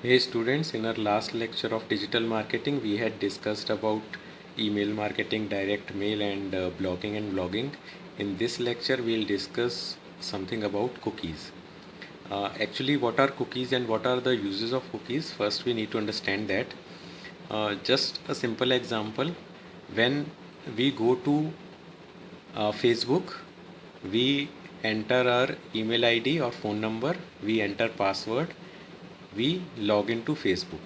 Hey students, in our last lecture of digital marketing, we had discussed about email marketing, direct mail and blogging and blogging. In this lecture, we'll discuss something about cookies. Actually, what are cookies and what are the uses of cookies? First, we need to understand that. Just a simple example, when we go to Facebook, we enter our email ID or phone number, we enter password, we log into Facebook,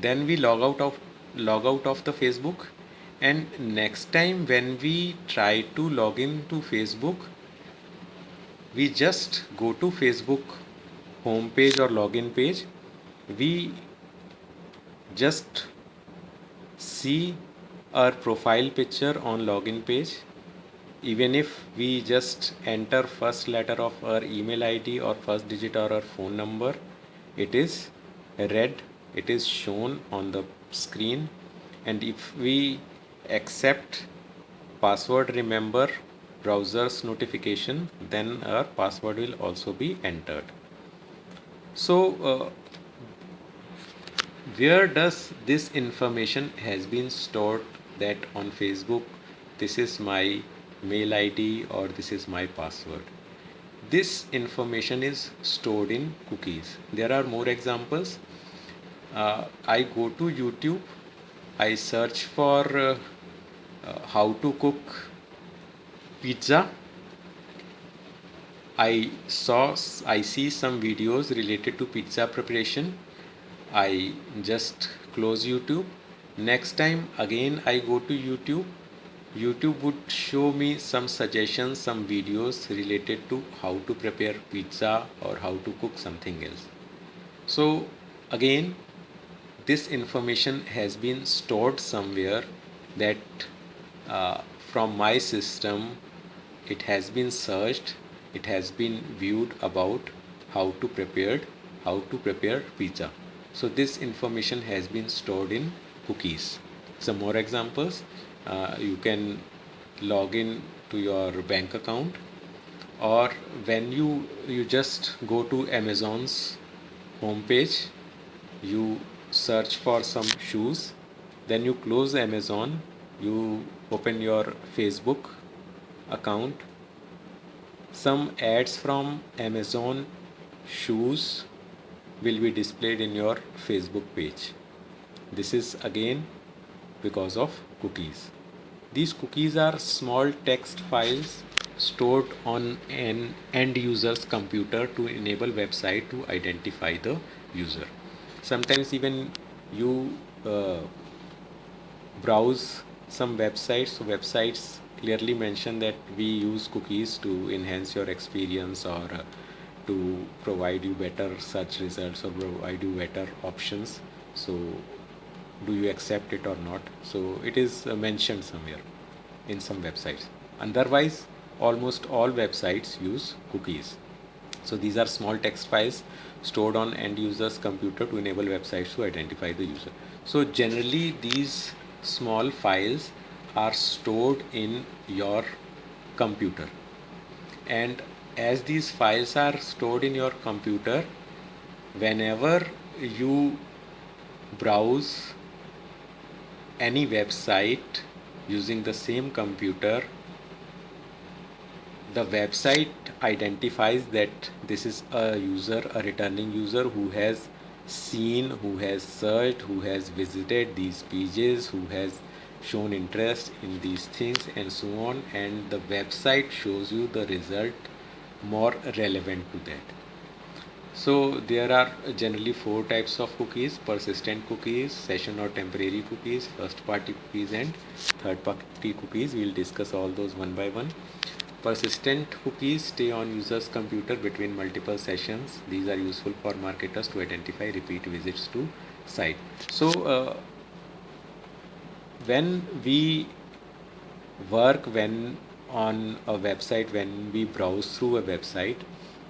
then we log out of the Facebook, and next time when we try to log in to Facebook, we just go to Facebook home page or login page. We just see our profile picture on login page. Even if we just enter first letter of our email ID or first digit or our phone number, it is red, it is shown on the screen. And if we accept password remember browser's notification, then our password will also be entered. So where does this information has been stored, that on Facebook this is my mail ID or this is my password? This information is stored in cookies. There are more examples. I go to YouTube, I search for how to cook pizza. I see some videos related to pizza preparation. I just close YouTube. Next time again I go to YouTube. YouTube would show me some suggestions, some videos related to how to prepare pizza or how to cook something else. So again, this information has been stored somewhere, that from my system it has been searched, it has been viewed about how to prepare pizza. So this information has been stored in cookies. Some more examples. You can log in to your bank account, or when you just go to Amazon's homepage, you search for some shoes, then you close Amazon, you open your Facebook account, some ads from Amazon shoes will be displayed in your Facebook page. This is again because of cookies. These cookies are small text files stored on an end user's computer to enable website to identify the user. Sometimes even you browse some websites, so websites clearly mention that we use cookies to enhance your experience, or to provide you better search results or provide you better options. So do you accept it or not? So it is mentioned somewhere in some websites. Otherwise, almost all websites use cookies. So these are small text files stored on end user's computer to enable websites to identify the user. So generally these small files are stored in your computer, and as these files are stored in your computer, whenever you browse any website using the same computer, the website identifies that this is a user, a returning user who has seen, who has searched, who has visited these pages, who has shown interest in these things, and so on, and the website shows you the result more relevant to that. So there are generally four types of cookies: persistent cookies, session or temporary cookies, first party cookies and third party cookies. We'll discuss all those one by one. Persistent cookies stay on users computer between multiple sessions. These are useful for marketers to identify repeat visits to site. So when we work, when on a website, when we browse through a website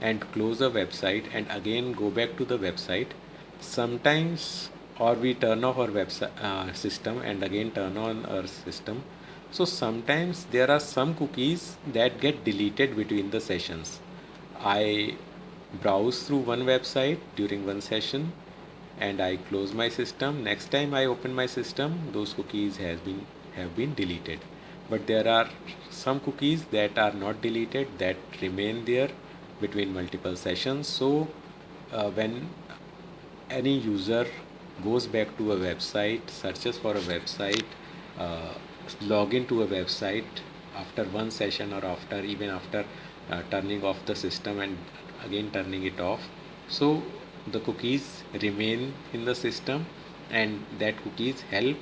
and close a website and again go back to the website, sometimes, or we turn off our website system and again turn on our system. So sometimes there are some cookies that get deleted between the sessions. I browse through one website during one session, and I close my system. Next time I open my system, those cookies have been deleted. But there are some cookies that are not deleted, that remain there between multiple sessions. So when any user goes back to a website, searches for a website, uh, log into a website after one session, or after even after turning off the system and again turning it off, so the cookies remain in the system, and that cookies help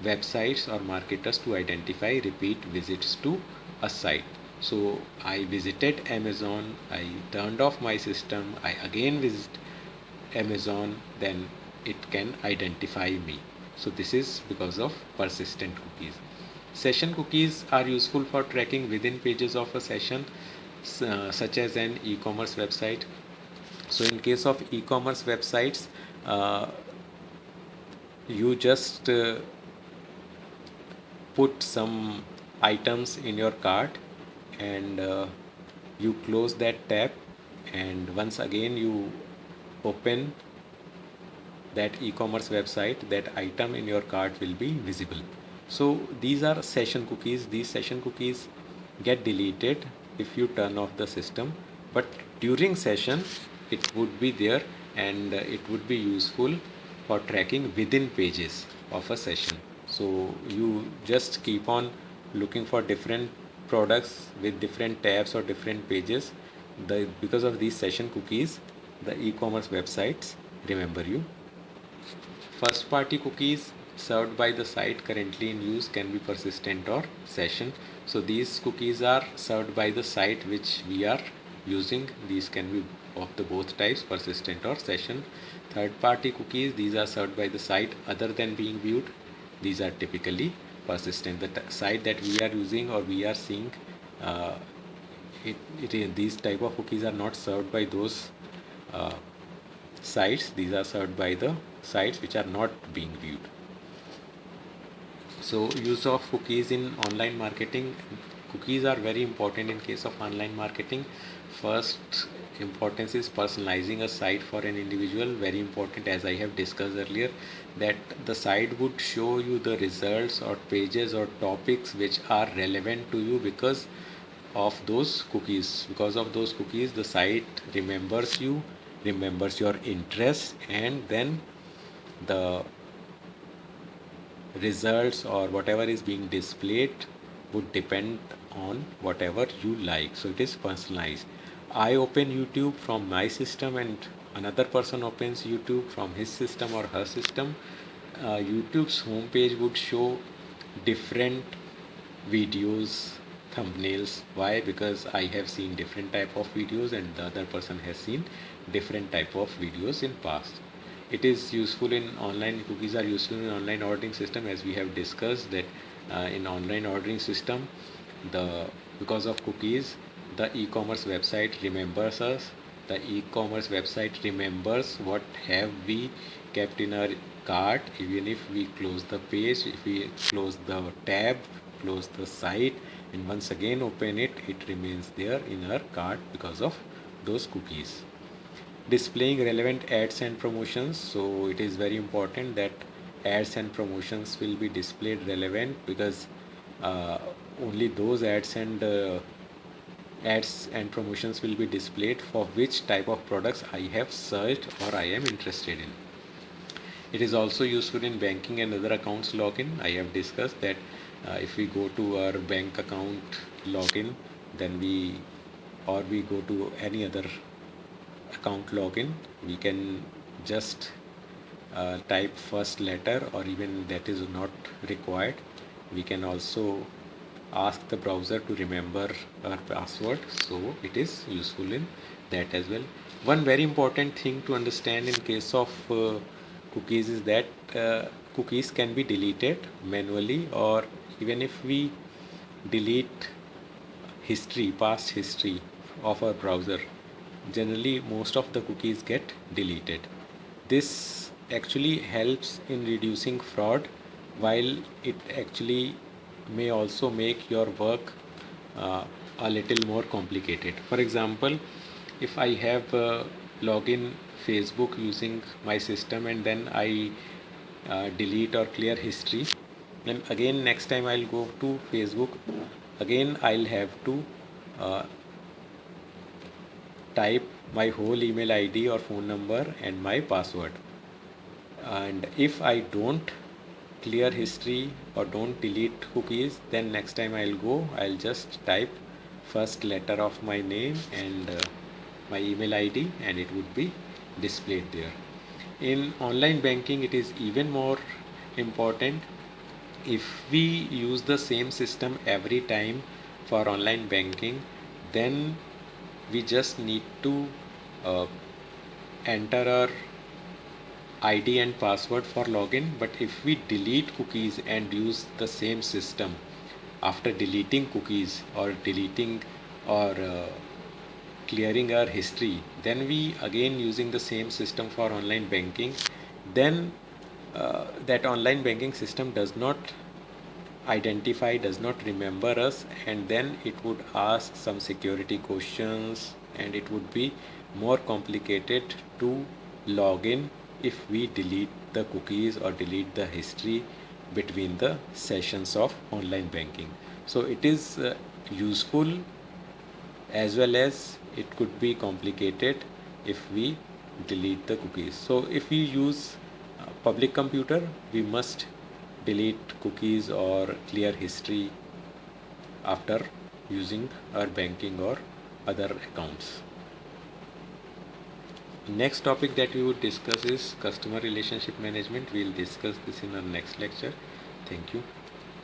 websites or marketers to identify repeat visits to a site. So I visited Amazon, I turned off my system, I again visit Amazon, then it can identify me. So this is because of persistent cookies. Session cookies are useful for tracking within pages of a session, such as an e-commerce website. So in case of e-commerce websites, uh, you just put some items in your cart, and you close that tab, and once again you open that e-commerce website, that item in your cart will be visible. So these are session cookies. These session cookies get deleted if you turn off the system, but during session it would be there, and it would be useful for tracking within pages of a session. So you just keep on looking for different products with different tabs or different pages. Because of these session cookies, the e-commerce websites remember you. First party cookies served by the site currently in use can be persistent or session. So these cookies are served by the site which we are using. These can be of the both types, persistent or session. Third party cookies, these are served by the site other than being viewed. These are typically persistent. The site that we are using or we are seeing, uh, these type of cookies are not served by those uh, sites. These are served by the sites which are not being viewed. So use of cookies in online marketing. Cookies are very important in case of online marketing. First importance is personalizing a site for an individual. Very important, as I have discussed earlier, that the site would show you the results or pages or topics which are relevant to you because of those cookies. Because of those cookies, the site remembers you, remembers your interest, and then the results or whatever is being displayed would depend on whatever you like. So it is personalized. I open YouTube from my system, and another person opens YouTube from his system or her system. YouTube's homepage would show different videos, thumbnails. Why? Because I have seen different type of videos and the other person has seen different type of videos in past. It is useful in online, cookies are useful in online ordering system, as we have discussed that in online ordering system, the because of cookies, the e-commerce website remembers us. The e-commerce website remembers what have we kept in our cart. Even if we close the page, if we close the tab, close the site, and once again open it, it remains there in our cart because of those cookies. Displaying relevant ads and promotions. So it is very important that ads and promotions will be displayed relevant, because uh, only those ads and promotions will be displayed for which type of products I have searched or I am interested in. It is also useful in banking and other accounts login. I have discussed that if we go to our bank account login, then we go to any other account login, we can just type first letter, or even that is not required. We can also ask the browser to remember our password, so it is useful in that as well. One very important thing to understand in case of cookies is that cookies can be deleted manually, or even if we delete history, past history of our browser, generally most of the cookies get deleted. This actually helps in reducing fraud, while it actually may also make your work uh, a little more complicated. For example, if I have login Facebook using my system, and then I delete or clear history. Then again next time I'll go to Facebook, again I'll have to uh, type my whole email ID or phone number and my password. And if I don't clear history or don't delete cookies, then next time I'll just type first letter of my name and my email ID, and it would be displayed there. In online banking it is even more important. If we use the same system every time for online banking, then we just need to uh, enter our ID and password for login. But if we delete cookies and use the same system after deleting cookies or deleting or clearing our history, then we again using the same system for online banking, then that online banking system does not identify, does not remember us, and then it would ask some security questions, and it would be more complicated to log in if we delete the cookies or delete the history between the sessions of online banking. So it is useful, as well as it could be complicated if we delete the cookies. So if we use public computer, we must delete cookies or clear history after using our banking or other accounts. Next topic that we would discuss is customer relationship management. We'll discuss this in our next lecture. Thank you.